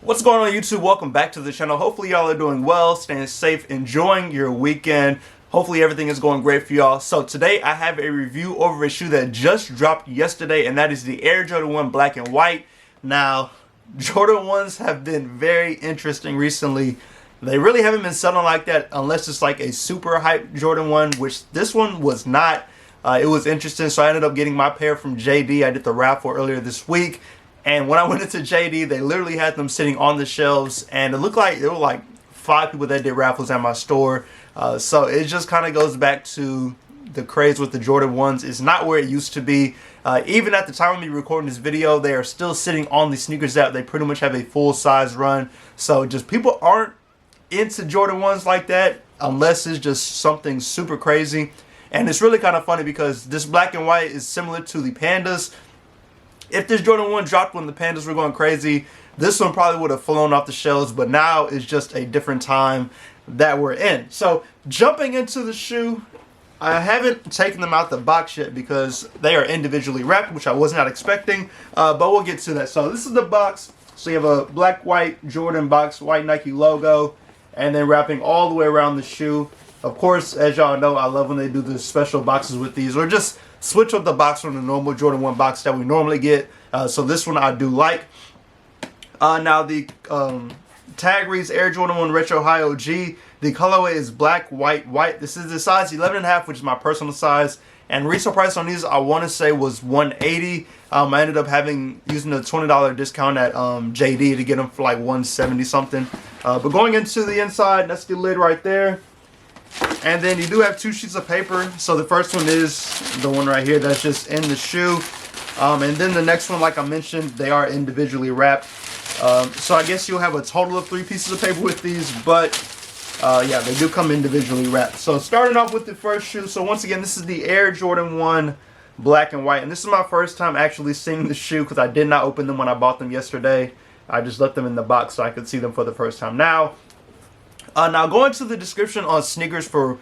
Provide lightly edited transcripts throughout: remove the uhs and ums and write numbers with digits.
What's going on YouTube? Welcome back to the channel. Hopefully y'all are doing well, staying safe, enjoying your weekend. Hopefully everything is going great for y'all. So today I have a review over a shoe that just dropped yesterday, and that is the Air Jordan 1 Black and White. Now, Jordan 1s have been very interesting recently. They really haven't been selling like that unless it's like a super hype Jordan 1, which this one was not. It was interesting, so I ended up getting my pair from JD. I did the raffle earlier this week. And when I went into JD, they literally had them sitting on the shelves, and it looked like there were like 5 people that did raffles at my store. So it just kind of goes back to the craze with the Jordan 1s. It's not where it used to be. Even at the time of me recording this video, they are still sitting on the sneakers that they pretty much have a full size run. So just people aren't into Jordan 1s like that unless it's just something super crazy. And it's really kind of funny because this black and white is similar to the Pandas. If this Jordan 1 dropped when the Pandas were going crazy, this one probably would have flown off the shelves, but now it's just a different time that we're in. So jumping into the shoe, I haven't taken them out the box yet because they are individually wrapped, which I was not expecting, but we'll get to that. So this is the box. So you have a black-white Jordan box, white Nike logo, and then wrapping all the way around the shoe. Of course, as y'all know, I love when they do the special boxes with these, or just switch up the box from the normal Jordan 1 box that we normally get. So this one I do like. Now the tag reads Air Jordan 1 Retro High OG. The colorway is black, white, white. This is the size 11.5, which is my personal size. And retail price on these, I want to say, was $180. I ended up using the $20 discount at JD to get them for like $170 something. But going into the inside, that's the lid right there. And then you do have 2 sheets of paper. So the first one is the one right here that's just in the shoe. And then the next one, like I mentioned, they are individually wrapped. So I guess you'll have a total of 3 pieces of paper with these, but yeah, they do come individually wrapped. So starting off with the first shoe. So once again, this is the Air Jordan 1 Black and White. And this is my first time actually seeing the shoe because I did not open them when I bought them yesterday. I just left them in the box so I could see them for the first time now. Now going to the description on sneakers for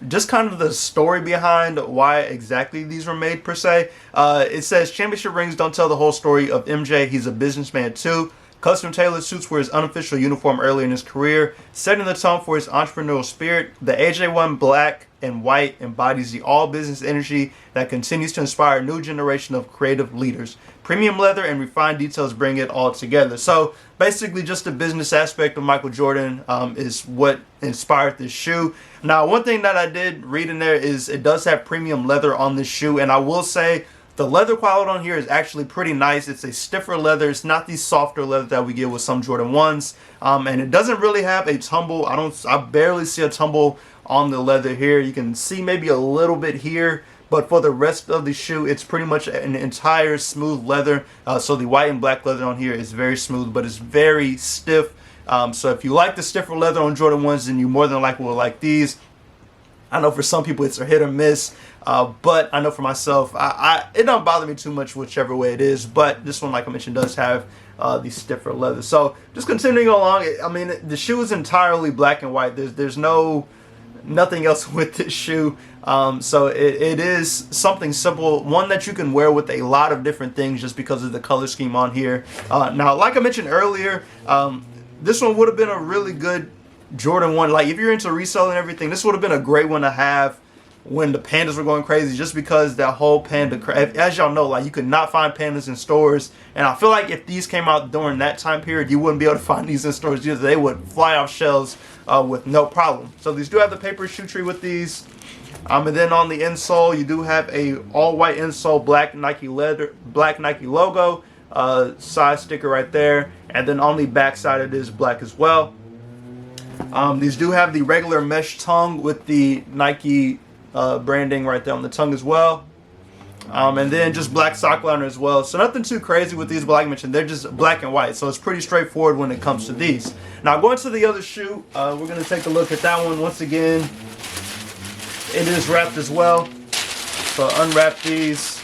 just kind of the story behind why exactly these were made per se. It says championship rings don't tell the whole story of MJ. He's a businessman too. Custom tailored suits were his unofficial uniform early in his career, setting the tone for his entrepreneurial spirit. The AJ1 Black and White embodies the all-business energy that continues to inspire a new generation of creative leaders. Premium leather and refined details bring it all together. So basically just the business aspect of Michael Jordan is what inspired this shoe. Now, one thing that I did read in there is it does have premium leather on this shoe, and I will say the leather quality on here is actually pretty nice. It's a stiffer leather. It's not the softer leather that we get with some Jordan 1s. And it doesn't really have a tumble. I barely see a tumble on the leather here. You can see maybe a little bit here, but for the rest of the shoe, it's pretty much an entire smooth leather. So the white and black leather on here is very smooth, but it's very stiff. So if you like the stiffer leather on Jordan 1s, then you more than likely will like these. I know for some people it's a hit or miss, but I know for myself, it don't bother me too much whichever way it is. But this one, like I mentioned, does have the stiffer leather. So just continuing along, I mean, the shoe is entirely black and white. There's nothing else with this shoe. So it is something simple, one that you can wear with a lot of different things just because of the color scheme on here. Now, like I mentioned earlier, this one would have been a really good Jordan 1. Like if you're into resale and everything, this would have been a great one to have when the Pandas were going crazy, just because that whole Panda, as y'all know, like you could not find Pandas in stores, and I feel like if these came out during that time period, you wouldn't be able to find these in stores either. They would fly off shelves with no problem. So these do have the paper shoe tree with these. And then on the insole, you do have a all-white insole, black Nike leather, black Nike logo, size sticker right there, and then on the back side it is black as well. These do have the regular mesh tongue with the Nike branding right there on the tongue as well. And then just black sock liner as well. So nothing too crazy with these, but like I mentioned, they're just black and white. So it's pretty straightforward when it comes to these. Now going to the other shoe, we're going to take a look at that one. Once again, it is wrapped as well. So unwrap these.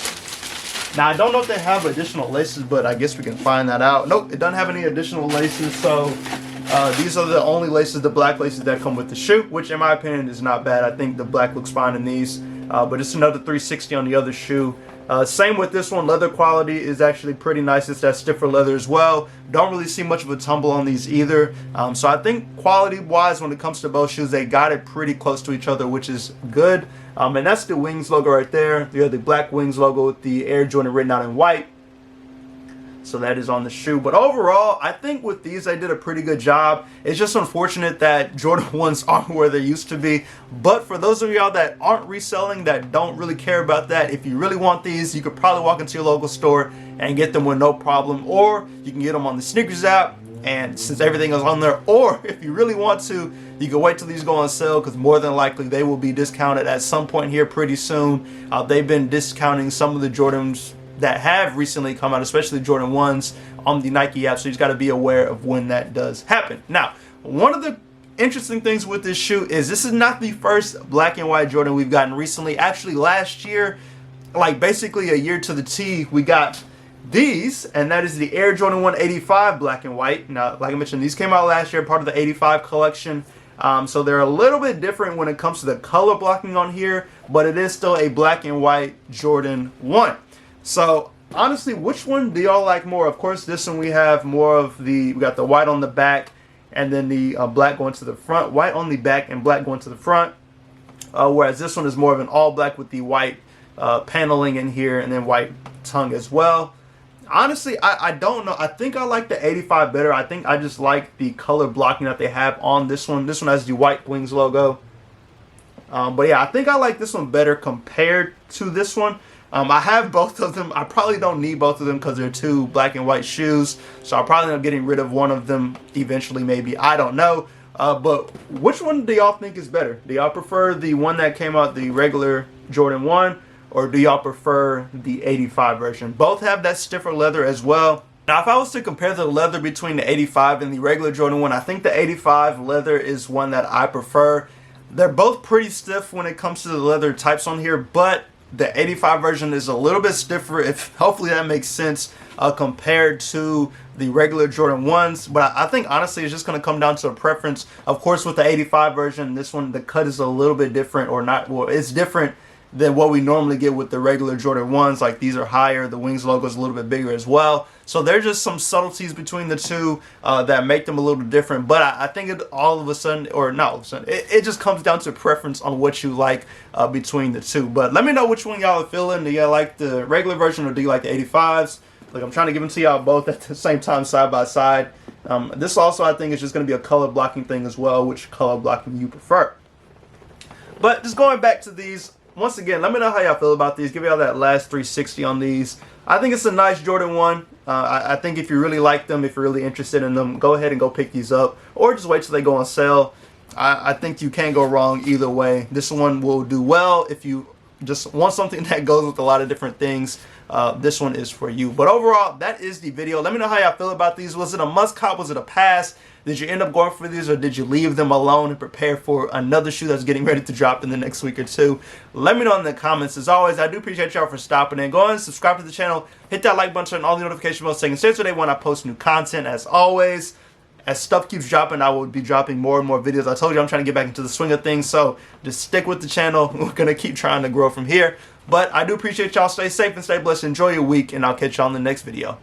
Now I don't know if they have additional laces, but I guess we can find that out. Nope, it doesn't have any additional laces. So these are the only laces, the black laces that come with the shoe, which in my opinion is not bad. I think the black looks fine in these. But it's another $360 on the other shoe. Same with this one. Leather quality is actually pretty nice. It's that stiffer leather as well. Don't really see much of a tumble on these either. So I think quality wise, when it comes to both shoes, they got it pretty close to each other, which is good. And that's the Wings logo right there. You have the black Wings logo with the Air Jordan written out in white. So that is on the shoe. But overall, I think with these, they did a pretty good job. It's just unfortunate that Jordan 1s aren't where they used to be. But for those of y'all that aren't reselling, that don't really care about that, if you really want these, you could probably walk into your local store and get them with no problem. Or you can get them on the SNKRS app, and since everything is on there. Or if you really want to, you can wait till these go on sale, because more than likely they will be discounted at some point here pretty soon. They've been discounting some of the Jordans that have recently come out, especially Jordan 1s, on the Nike app, so you just got to be aware of when that does happen. Now, one of the interesting things with this shoe is this is not the first black and white Jordan we've gotten recently. Actually, last year, like basically a year to the T, we got these, and that is the Air Jordan 1 85 black and white. Now, like I mentioned, these came out last year, part of the 85 collection. So they're a little bit different when it comes to the color blocking on here, but it is still a black and white Jordan 1. So honestly, which one do y'all like more? Of course, this one we have more of we got the white on the back, and then the black going to the front, white on the back and black going to the front. Whereas this one is more of an all black with the white paneling in here, and then white tongue as well. Honestly, I don't know. I think I like the 85 better. I think I just like the color blocking that they have on this one. This one has the white Wings logo. But yeah, I think I like this one better compared to this one. I have both of them. I probably don't need both of them because they're two black and white shoes. So I'll probably end up getting rid of one of them eventually, maybe. I don't know. But which one do y'all think is better? Do y'all prefer the one that came out, the regular Jordan 1? Or do y'all prefer the 85 version? Both have that stiffer leather as well. Now, if I was to compare the leather between the 85 and the regular Jordan 1, I think the 85 leather is one that I prefer. They're both pretty stiff when it comes to the leather types on here, but the 85 version is a little bit stiffer, if hopefully that makes sense, compared to the regular Jordan 1s. But I think honestly it's just going to come down to a preference. Of course, with the 85 version, this one, the cut is a little bit different, or not, well, it's different than what we normally get with the regular Jordan 1s. Like, these are higher, the Wings logo is a little bit bigger as well. So there's just some subtleties between the two that make them a little bit different. But I think it all of a sudden, or not all of a sudden, it just comes down to preference on what you like between the two. But let me know which one y'all are feeling. Do y'all like the regular version, or do you like the 85s? Like, I'm trying to give them to y'all both at the same time, side by side. This also, I think, is just going to be a color blocking thing as well, which color blocking you prefer. But just going back to these, once again, let me know how y'all feel about these. Give y'all that last 360 on these. I think it's a nice Jordan 1. I think if you really like them, if you're really interested in them, go ahead and go pick these up. Or just wait till they go on sale. I think you can't go wrong either way. This one will do well if you just want something that goes with a lot of different things. This one is for you. But overall, that is the video. Let me know how y'all feel about these. Was it a must cop? Was it a pass? Did you end up going for these, or did you leave them alone and prepare for another shoe that's getting ready to drop in the next week or two? Let me know in the comments. As always, I do appreciate y'all for stopping in. Go ahead and subscribe to the channel. Hit that like button and all the notification bells so you can stay up to date when I post new content. As always, as stuff keeps dropping, I will be dropping more and more videos. I told you I'm trying to get back into the swing of things, so just stick with the channel. We're going to keep trying to grow from here. But I do appreciate y'all. Stay safe and stay blessed. Enjoy your week, and I'll catch y'all in the next video.